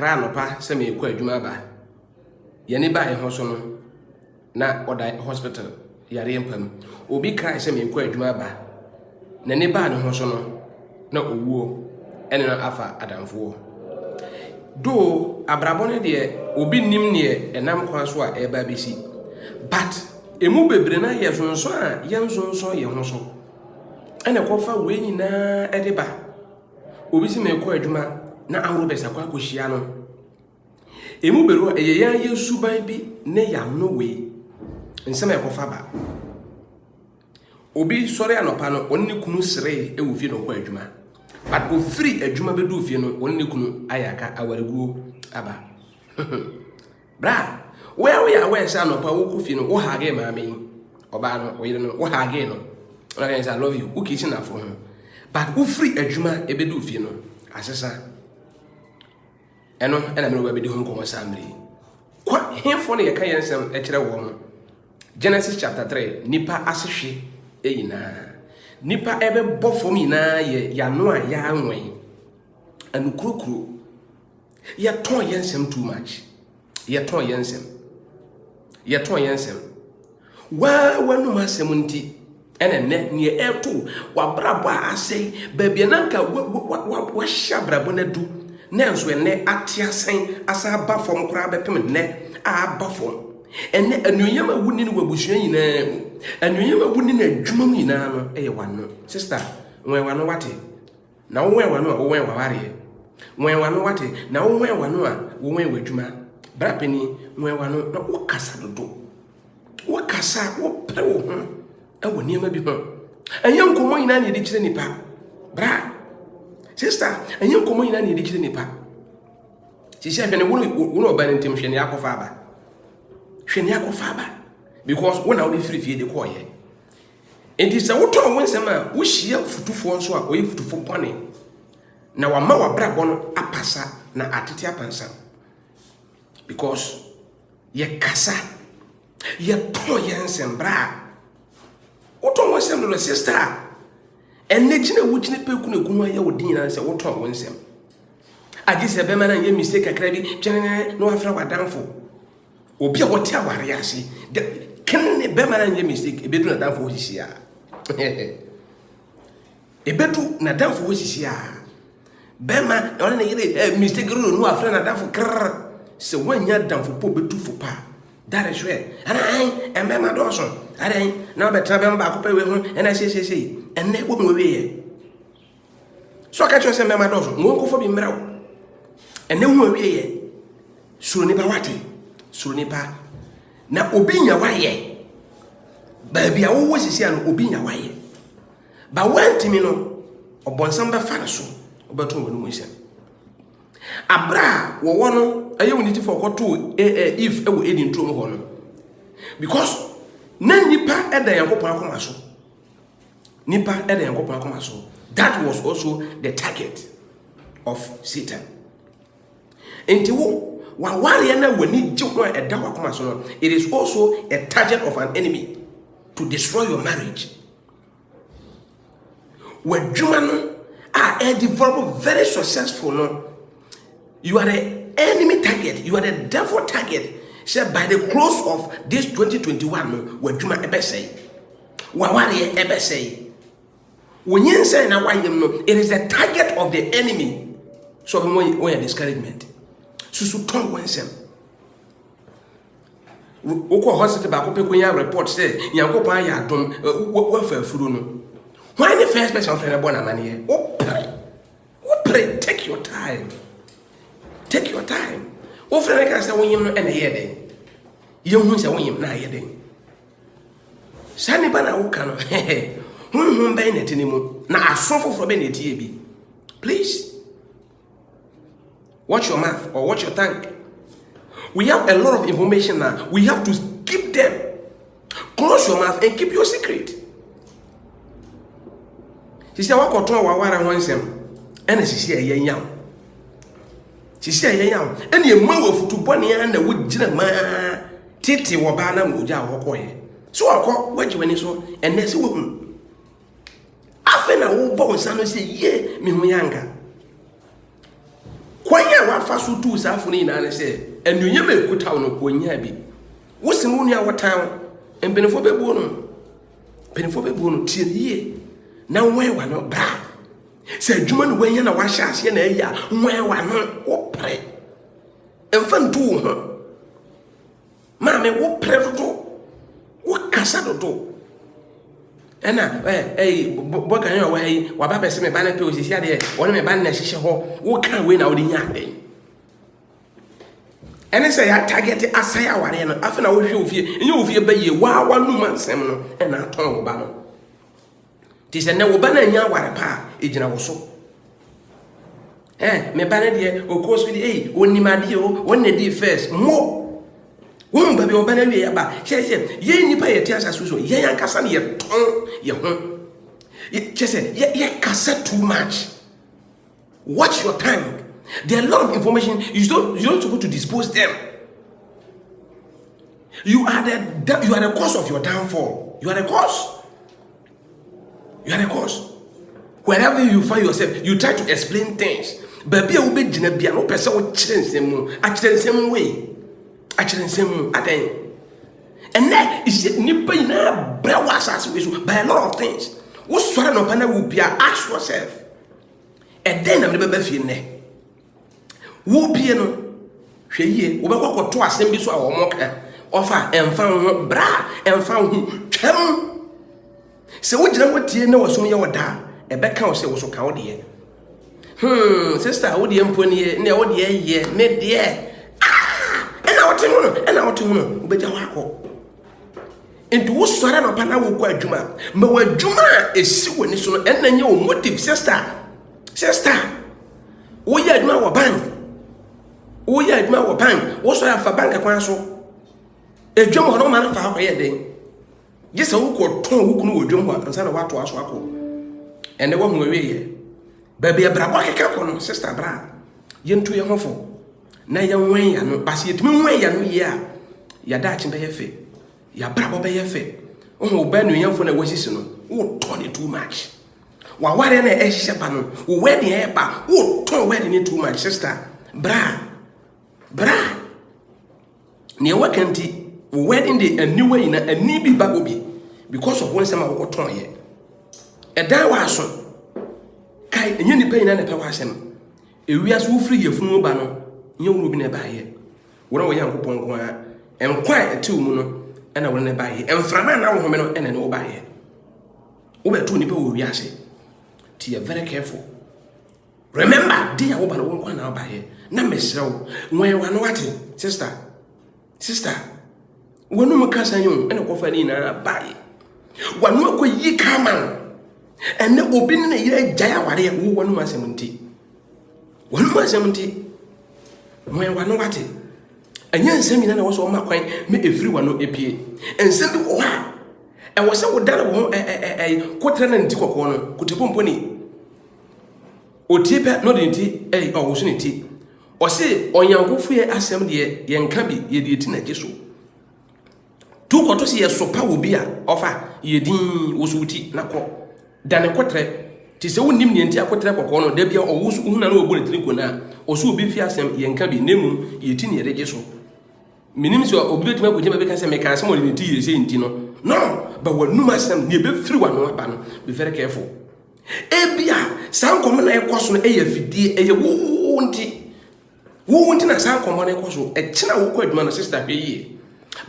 kra no pa se me kɔ adwuma ba ye ne ba e ho so no na oda hospital yare mpam obi kra se me kɔ adwuma ba na ne ba ne ho so no na owuo ene no afa adamfo do abrabone de obi nim ne enam kwa so a eba besi but emu bebre na ye sonso a ye nsonso ye ho so ene kofa we nyina ede ba obi si me kɔ adwuma na awro besa kwa kohia no emu beru eyeya yesu ban bi ne ya no we nsema ekofa ba obi sori anopa no onni kunu sere ewu fie no kɔ adwuma but ofiri adwuma bedu fie no onni kunu ayaka awareguo aba bra we ya sa anopa wo ku fie no wo hage maame oba no wo yire no wo hage no ona kan say I love you wo kichi na fo ho but ofiri adwuma ebedu fie no asesa eno ena me no be di ho nkomo samri kwa hefo ne yeka yensem e kire wo no Genesis chapter 3 nipa asehwe eyina nipa ebe bofom yina ye yano a ya anwen anukrokro ye ton yensem too much ye ton yensem wa no masem nti ene ne eto wa brabo asei babia nanka wa shabrabo na du nenso ene atiasen asa ba fom kura bepem ne a ba fom ene anuonyama wuni ne wabusua nyina mu anuonyama wuni na adwuma mu nyina no eye wano sister wen wano wate na wo wen wano a wo wen waware wen wano wate na wo wen wano a wo wen wadwuma brapeni wen wano na wo kasa dodo wo kasa wo pre wo ho ewo niam bi ho enye nkomo nyina na edi kire nipa bra sister enye nkomo nyina na edi kire nipa sisi ahwe ne wo oba ne ntim hwe ne akofa aba hwe ne akofa aba because when I would free fie de koye enti se wo to wonsem a wo hia futufo nso a oyi futufo bone na wa ma wa brabo no apasa na atete apansa because ye kasa ye to yensem bra wo to wonsem no sister enne gina wo gina peku na gunu aye wo din na se wo to wonsem agi se be mana ye mistake akra bi twene no afra wadanfo obi a wote aware ase ken ne be mana ye mistake ebedu na danfo hisia ebedu na danfo hisia be ma on ne yire mistake ru no afra na danfo kr se wanya danfo po betu fo pa that is where and I am my dawson I na be tra be ba ko pe we ho and I say and ne wo me we ye so ka cho se me ma dawson mo ko fo bi mra and ne wo we ye suro ni ba wate suro ni pa na obi nya waye ba bia wo sisi an obi nya waye ba wantimi no obonsam ba fa so obato wonu mu ise abra wo wono aye woni ti for koto if ewo edin trom ho no because na nipa eda yankopon akoma so nipa eda yankopon akoma so that was also the target of Satan enti wo wa ware na wani jikwa eda akoma so no it is also a target of an enemy to destroy your marriage when human are develop very successful no you are the enemy target you are the devil target said by the close of this 2021 no when human ebe say wa ware ebe say when you say na wayem no it is the target of the enemy so when discouragement susu ton wensem woko hospital ba ko pe konya report say yankopon ya dom wa fa furu no why the first person friend born amane o pray take your time o friend ka say wonyim no ene yede ye hu say wonyim na yede sani bana wo ka no hu be na tinimu na asofofo be na tie bi please watch your mouth or watch your tongue. We have a lot of information now. We have to keep them. Close your mouth and keep your secret. She said, "What control wa wara wansem?" And she said, "Yanyam." She said, "Yanyam." And you man of to boni and the wood jina ma titi wa bana muja wokoye. So I call what you when so and next woman. After na wo bon sano say, "Ye, mi huyanga." kwanya wa fa so tu sa afuni na ne se anunyam ekuta no konya bi wo se mu nua wotan embenefo bebu no tie yie na wenwa no bra se adwuma no wanya na wa hya ase na eya wenwa no wo pre emfa ntu ho maame wo pre dodo wo kasa dodo ena boka yo wa ba bese me ba na pe osisi ade wona me ba na hihye ho wo ka we na wo nya ade ene se ya target asai aware no afa na wo hwe ofie enye ofie ba ye wa numa nsem no ena aton wo ba no ti se ne wo ba na nya aware pa ejina wo so me ba na de okoso de onimade o wonna di first mo won ba bi o ba na wie ba chese ye nipa ye ti asa so ye yankasa na ye ton ye ho chese ye kasa too much. Watch your time. There are a lot of information you don't supposed to dispose them. You are the cause of your downfall. You are the cause. Wherever you find yourself, you try to explain things. Baby, I will be Jinabia, no person will change them. Actually, the same way. And that is nipa na brawas by a lot of things. What sort of panel will be? Ask yourself. And then I'm never feeling there. Wo piano, she will go to assembly so our mocker. Offer and found bra and found who. So what you know what you know was on your da? A back house was so cowdy. Sister, what the employee, no, dear, mid dear. And out to know, but you are. Into what sort of panel will quite Juma? But Juma is so when it's so, and then your motive, sister. We had my bank. What's for bank account? A Juma no man for half a day. Yes, I will call Tom who can Juma and send a water to us. And the one who away. Baby, a brabaka, sister bra. Yen to your home. Na young way, and pass it me way, and ya Dutch in Bayefe. Ya brabo Bayefe. Oh, Ben, you for the Washington. Oh, Tony too much. Wa ware na ehye ba no wo wedding e ba wo ton wedding too much sister bra ne wakanti wo wedding de anyway na ani bi ba obi because of one sama wo ton ye e dan wa so kai enye ni pay na na pe wa asem ewiase wo free ye funu ba no nye wo bi na ba ye wo na wo yankopon ko a enkwan eti mu no e na wo na ba ye emframa na wo home no e na ne wo ba ye wo betu ni pe wo wiase. You are very careful. Remember, dear woman won't go now by here. Na mesro, when you are not sister. When no cast you and a coffee in a buy. One more ye come on. And the opening a year jaya warrior who 170. 170. When you are not and young seminar was on my coin, make everyone know a pay. And send you what? And was so done a quarter and tick corner, Kutiponi. O tipe no dinti o wosuniti o se onyankofo ye asem de yenka bi ye de tina jesu tu koto se ye sopa wo bi a ofa ye din wosuti na ko dane kotre ti se wonim ne nti akotre kokko no da bia o wosu hu na no obo letri ko na o so obi fi asem yenka bi nemu ye tin ye de jesu minim se obi betima ko jema be ka se me ka asem o le nti ye se nti no but wanum asem ne be free wano aba no be very careful. Ebia san komo na ekoso no fidie wonti na san komo na ekoso kina wo kwa adwuma na sister hwe yie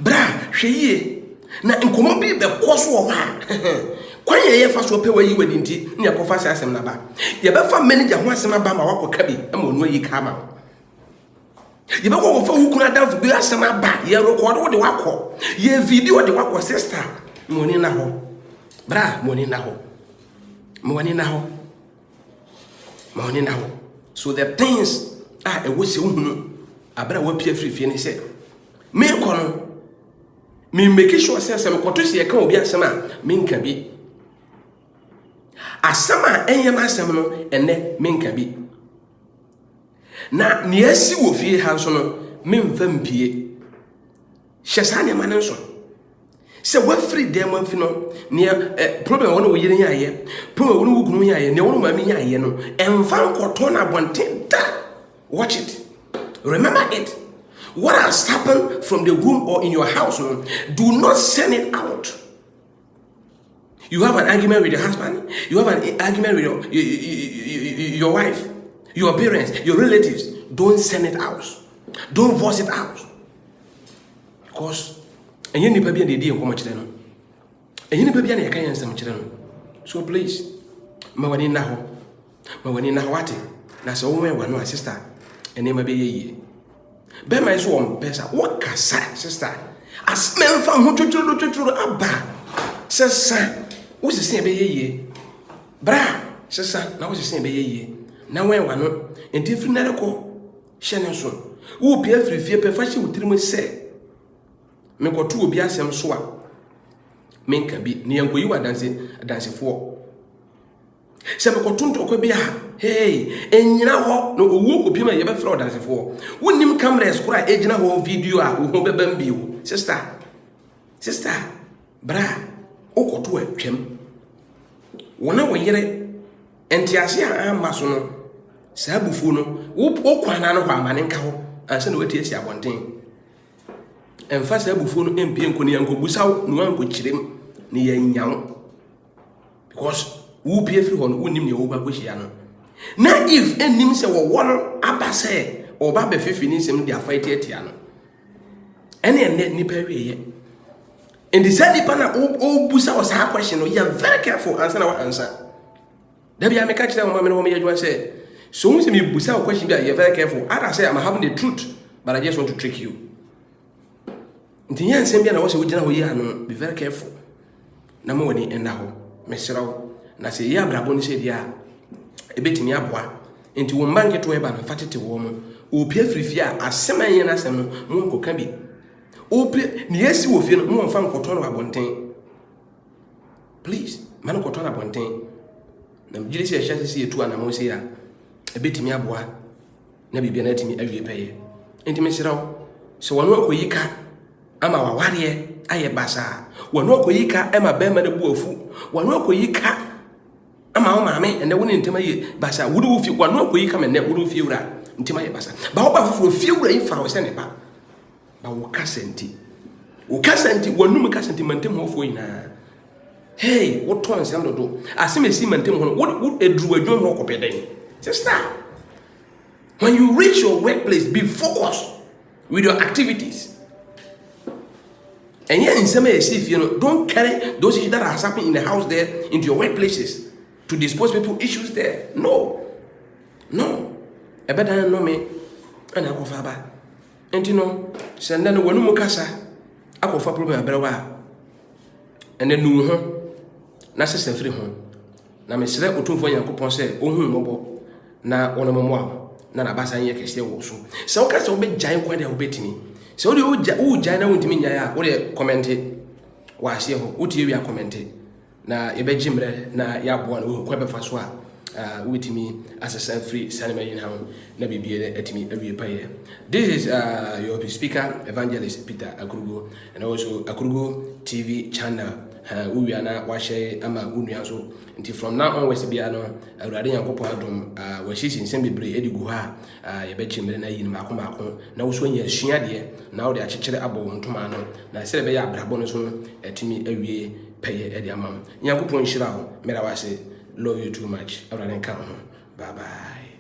bra hwe yie na nkomo bi be koso wo ha kwanye ye fa so pe wa yi wadi nti ne yakofa se asem na ba ye be fa manager ho asem aba ma wakoka bi ama onu yi ka ma ye be ko fa hukuna danfo bi asem aba ye record wo de wakọ ye video de wakọ sister moni na ho bra moni na ho. So the things a wose hunu abra wa pia free ni say me kono me make sure say me koto se ka obi asema me nka bi asema enyem asem no ene me nka bi na ne asi wo fie ha so no me mfa mpie hyesane ma ne so se wa free dem amfi no ne problem wona wo yire nyaye problem wona wo gunu nyaye ne wona ma mi nyaye no emfa nkoto na bonte da Watch it. Remember it. What has happened from the room or in your house, do not send it out. You have an argument with your husband, you have an argument with your wife, your parents, your relatives. Don't send it out. Don't voice it out. Because and you need to be an idea of much then. And you need to be an idea of children. So please, Mawani Naho, Mawani Nahawati, that's all my sister, and name a be. Bema is one person. What can say, sister? As men from who to Abba, sister, what's the same be Bra, sister, now what's the same be now when one and different medical Shannon soon. Who appear free fear perfection with him say. Make or two be as some swap. Men can be near where you are dancing for. Some cotton to be hey, and you know, no walk be my ever fraud dancing for. Wouldn't him come and square age na whole video who be bambi. Sister, bra, oko to a chem. One hour yere, and Tiasia and Masono, Sabufuno, whoop o quanano maninco, and send away Tiasia one thing. And fast Sabufuno and Pianconi and go busau, no one could chim near young. Because who pay free on wouldn't you over Wishiano. Now, if any name say, well, one abase or Babbe Fifinis and their fight at Tiano. Any and net nipper yet. And the said Pana oh Busa was her question, you are very careful, answer our answer. There be a catch down woman who say, so once you Busa question, you're very careful. I say I'm having the truth, but I just want to trick you. The young Sambian was a general, be very careful. Namoni and now, Messero. Na se ya braboni se dia ebetimi aboa enti wo mbange to eba na fatete wo mo obi afrifia aseman na asem no mo nkoka bi obi ne yesi wo fie no mo mfa nkoto no abonten please man nkoto na abonten na mjiri se ehya se etu ana mo se ya ebetimi aboa na bibia na timi awie peye enti mesirawo se wono akoyika ama waware aye basa wono akoyika ema bema na buafu wono akoyika ama o maame ene woni ntema ye basa wuri wo fi kwano akoyi kama ne wuri fi wura ntema ye basa ba wo ba fufu fi wura yi fa wo se ne ba wo kasenti wonum kasenti mantem ho fo ina hey wo ton se amdo asemesi mantem ho wo edru adwon ho kopeden sister when you reach your workplace be focused with your activities and yet in some ways you know don't carry those issues that are happening in the house there into your workplaces to dispose people issues there. No. E better no me and akofa ba. Enti no send na wonu mu kasa akofa problem abrewa. Ene nu ho na sese free ho. Na me sere otumfo Yakobon se ohun mobo na onomomo a na na basa ye kese wo so. Se o kasa obe jan kwa de obetimi. Se o de o jan na wontimi nya ya o de comment wa hye ho. O tie wi a comment na ebejimre na yaboa no kwa befa so a witimi assassin free cinema yin hawo na bibie etimi awie paye. This is your speaker evangelist Peter Akurugo and also Akurugo TV channel we are na wa share ama unua so until from now onwards bia no awurade Yakobon adom wa hyehyɛ nsɛm bebre edigu ha yebechimre na yin maako na wo so nya asua de na wo de akyekyere abɔ wontoma no na sɛ be ya abrabɔ no so etimi awie paye edi amam Yakobon hyira wo mera wa se love you too much awurade kan ho bye bye.